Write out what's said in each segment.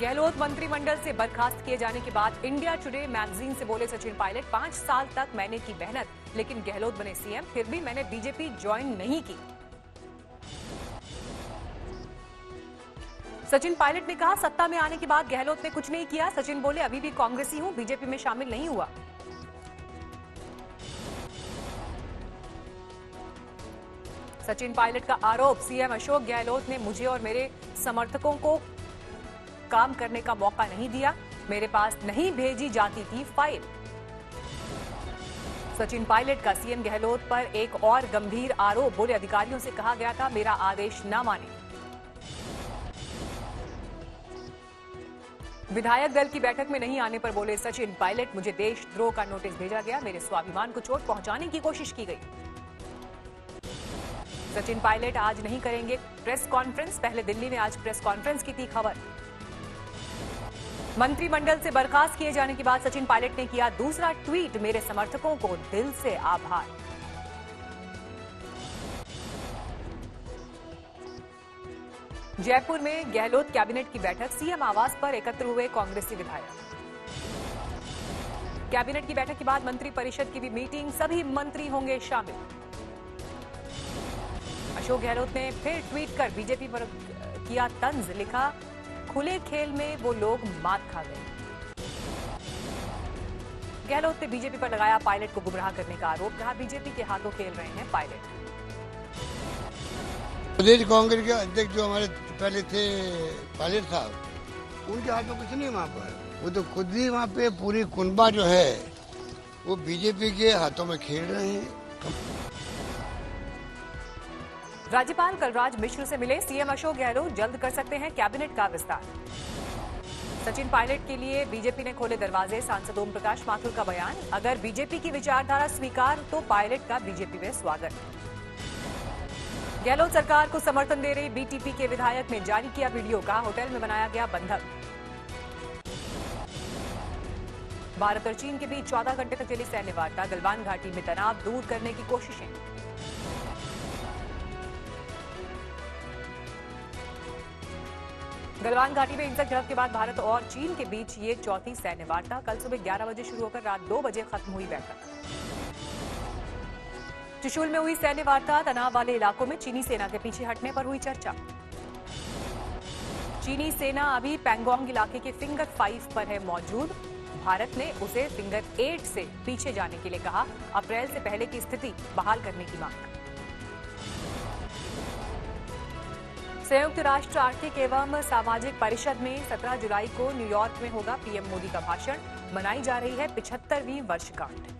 गहलोत मंत्रिमंडल से बर्खास्त किए जाने के बाद इंडिया टुडे मैगजीन से बोले सचिन पायलट, 5 साल तक मैंने की मेहनत, लेकिन गहलोत बने सीएम, फिर भी मैंने बीजेपी ज्वाइन नहीं की। सचिन पायलट ने कहा, सत्ता में आने के बाद गहलोत ने कुछ नहीं किया। सचिन बोले, अभी भी कांग्रेसी हूं, बीजेपी में शामिल नहीं हुआ। सचिन पायलट का आरोप, सीएम अशोक गहलोत ने मुझे और मेरे समर्थकों को काम करने का मौका नहीं दिया, मेरे पास नहीं भेजी जाती थी फाइल। सचिन पायलट का सीएम गहलोत पर एक और गंभीर आरोप, बोले अधिकारियों से कहा गया था मेरा आदेश न माने। विधायक दल की बैठक में नहीं आने पर बोले सचिन पायलट, मुझे देशद्रोह का नोटिस भेजा गया, मेरे स्वाभिमान को चोट पहुंचाने की कोशिश की गई। सचिन पायलट आज नहीं करेंगे प्रेस कॉन्फ्रेंस, पहले दिल्ली में आज प्रेस कॉन्फ्रेंस की थी खबर। मंत्रिमंडल से बर्खास्त किए जाने के बाद सचिन पायलट ने किया दूसरा ट्वीट, मेरे समर्थकों को दिल से आभार। जयपुर में गहलोत कैबिनेट की बैठक, सीएम आवास पर एकत्र हुए कांग्रेसी विधायक। कैबिनेट की बैठक के बाद मंत्री परिषद की भी मीटिंग, सभी मंत्री होंगे शामिल। अशोक गहलोत ने फिर ट्वीट कर बीजेपी पर किया तंज, लिखा खुले खेल में वो लोग मात खा गए। गहलोत ने बीजेपी पर लगाया पायलट को गुमराह करने का आरोप, कहा बीजेपी के हाथों खेल रहे हैं पायलट। प्रदेश कांग्रेस के अध्यक्ष जो हमारे पहले थे पायलट साहब, उनके हाथों कुछ नहीं वहाँ पर, वो तो खुद ही वहाँ पे पूरी कुनबा जो है वो बीजेपी के हाथों में खेल रहे हैं। राज्यपाल कलराज मिश्र से मिले सीएम अशोक गहलोत, जल्द कर सकते हैं कैबिनेट का विस्तार। सचिन पायलट के लिए बीजेपी ने खोले दरवाजे, सांसद ओम प्रकाश माथुर का बयान, अगर बीजेपी की विचारधारा स्वीकार तो पायलट का बीजेपी में स्वागत। गहलोत सरकार को समर्थन दे रही बीटीपी के विधायक ने जारी किया वीडियो, कहा होटल में बनाया गया बंधक। भारत और चीन के बीच 14 घंटे तक चली सैन्य वार्ता, गलवान घाटी में तनाव दूर करने की कोशिशें। गलवान घाटी में हिंसक झड़प के बाद भारत और चीन के बीच ये चौथी सैन्य वार्ता, कल सुबह 11 बजे शुरू होकर रात 2 बजे खत्म हुई बैठक। त्रिशूल में हुई सैन्य वार्ता, तनाव वाले इलाकों में चीनी सेना के पीछे हटने पर हुई चर्चा। चीनी सेना अभी पैंगोंग इलाके के फिंगर 5 पर है मौजूद, भारत ने उसे फिंगर 8 से पीछे जाने के लिए कहा, अप्रैल से पहले की स्थिति बहाल करने की मांग। संयुक्त राष्ट्र आर्थिक एवं सामाजिक परिषद में 17 जुलाई को न्यूयॉर्क में होगा पीएम मोदी का भाषण, मनाई जा रही है 75वीं वर्षगांठ।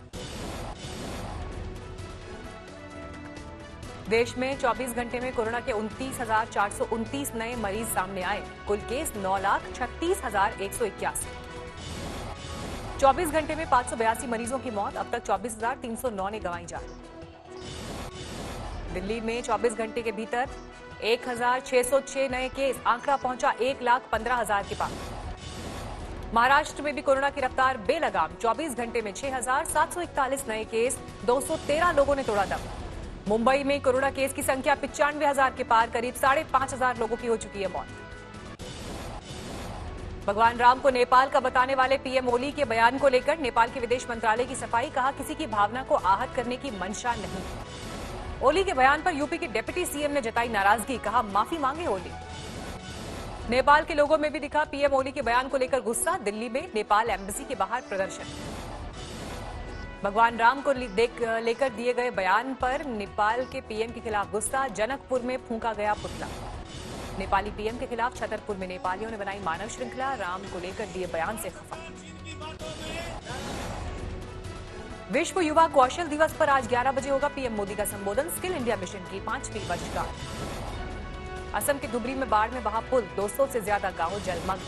देश में 24 घंटे में कोरोना के 29,429 नए मरीज सामने आए, कुल केस 9,36,181। 24 घंटे में 582 मरीजों की मौत, अब तक 24,309 ने गंवाई जान। दिल्ली में 24 घंटे के भीतर 1,606 नए केस, आंकड़ा पहुंचा 1,15,000 के पार। महाराष्ट्र में भी कोरोना की रफ्तार बेलगाम, 24 घंटे में 6,741 नए केस, 213 लोगों ने तोड़ा दम। मुंबई में कोरोना केस की संख्या 95,000 के पार, करीब 5,500 लोगों की हो चुकी है मौत। भगवान राम को नेपाल का बताने वाले पीएम ओली के बयान को लेकर नेपाल के विदेश मंत्रालय की सफाई, कहा किसी की भावना को आहत करने की मंशा नहीं। ओली के बयान पर यूपी के डिप्टी सीएम ने जताई नाराजगी, कहा माफी मांगे ओली। नेपाल के लोगों में भी दिखा पीएम ओली के बयान को लेकर गुस्सा, दिल्ली में नेपाल एम्बेसी के बाहर प्रदर्शन। भगवान राम को लेकर दिए गए बयान पर नेपाल के पीएम के खिलाफ गुस्सा, जनकपुर में फूंका गया पुतला। नेपाली पीएम के खिलाफ छतरपुर में नेपालियों ने बनाई मानव श्रृंखला, राम को लेकर दिए बयान से खफा। विश्व युवा कौशल दिवस पर आज 11 बजे होगा पीएम मोदी का संबोधन, स्किल इंडिया मिशन की 5वीं वर्षगांठ। असम के धुबरी में बाढ़ में बहा पुल, 200 से ज्यादा गांव जलमग्न।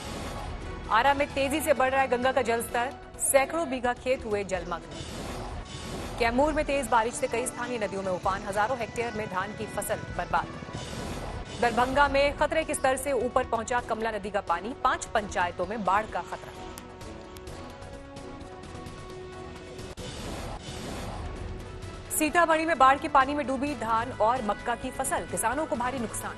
आरा में तेजी से बढ़ रहा है गंगा का जलस्तर, सैकड़ों बीघा खेत हुए जलमग्न। कैमूर में तेज बारिश से कई स्थानीय नदियों में उफान, हजारों हेक्टेयर में धान की फसल बर्बाद। दरभंगा में खतरे के स्तर से ऊपर पहुंचा कमला नदी का पानी, 5 पंचायतों में बाढ़ का खतरा। सीतामढ़ी में बाढ़ के पानी में डूबी धान और मक्का की फसल, किसानों को भारी नुकसान।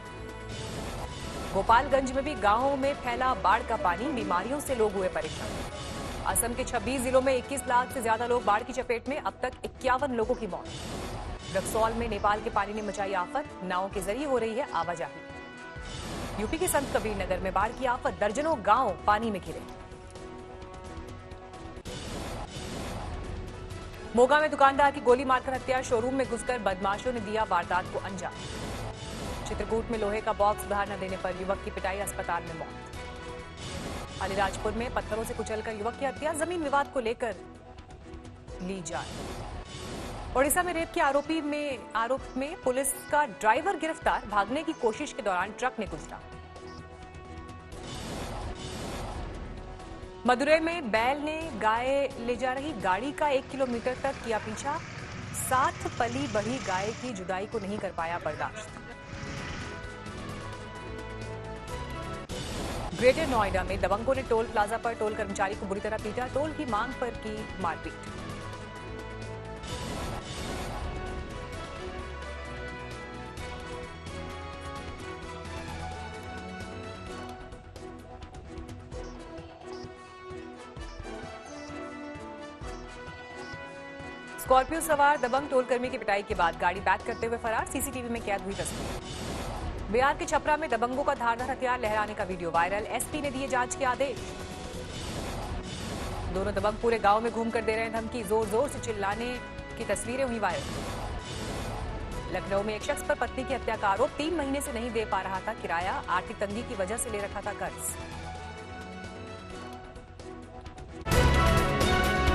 गोपालगंज में भी गांवों में फैला बाढ़ का पानी, बीमारियों से लोग हुए परेशान। असम के 26 जिलों में 21 लाख से ज्यादा लोग बाढ़ की चपेट में, अब तक 51 लोगों की मौत। रक्सौल में नेपाल के पानी ने मचाई आफत, नावों के जरिए हो रही है आवाजाही। यूपी के संत कबीर नगर में बाढ़ की आफत, दर्जनों गांव पानी में घिरे। मोगा में दुकानदार की गोली मारकर हत्या, शोरूम में घुसकर बदमाशों ने दिया वारदात को अंजाम। चित्रकूट में लोहे का बॉक्स उधार न देने पर युवक की पिटाई, अस्पताल में मौत। अलीराजपुर में पत्थरों से कुचलकर युवक की हत्या, जमीन विवाद को लेकर ली जान। ओडिशा में रेप के आरोप में पुलिस का ड्राइवर गिरफ्तार, भागने की कोशिश के दौरान ट्रक ने कुचला। मदुरै में बैल ने गाय ले जा रही गाड़ी का 1 किलोमीटर तक किया पीछा, 7 पली बढ़ी गाय की जुदाई को नहीं कर पाया बर्दाश्त। ग्रेटर नोएडा में दबंगों ने टोल प्लाजा पर टोल कर्मचारी को बुरी तरह पीटा, टोल की मांग पर की मारपीट। स्कॉर्पियो सवार दबंग टोलकर्मी की पिटाई के बाद गाड़ी बैक करते हुए फरार, सीसीटीवी में कैद हुई तस्वीर। बिहार के छपरा में दबंगों का धारदार हथियार लहराने का वीडियो वायरल, एसपी ने दिए जांच के आदेश। दोनों दबंग पूरे गांव में घूमकर दे रहे हैं धमकी, जोर जोर से चिल्लाने की तस्वीरें हुई वायरल। लखनऊ में एक शख्स पर पत्नी की हत्या का आरोप, 3 महीने से नहीं दे पा रहा था किराया, आर्थिक तंगी की वजह से ले रखा था कर्ज।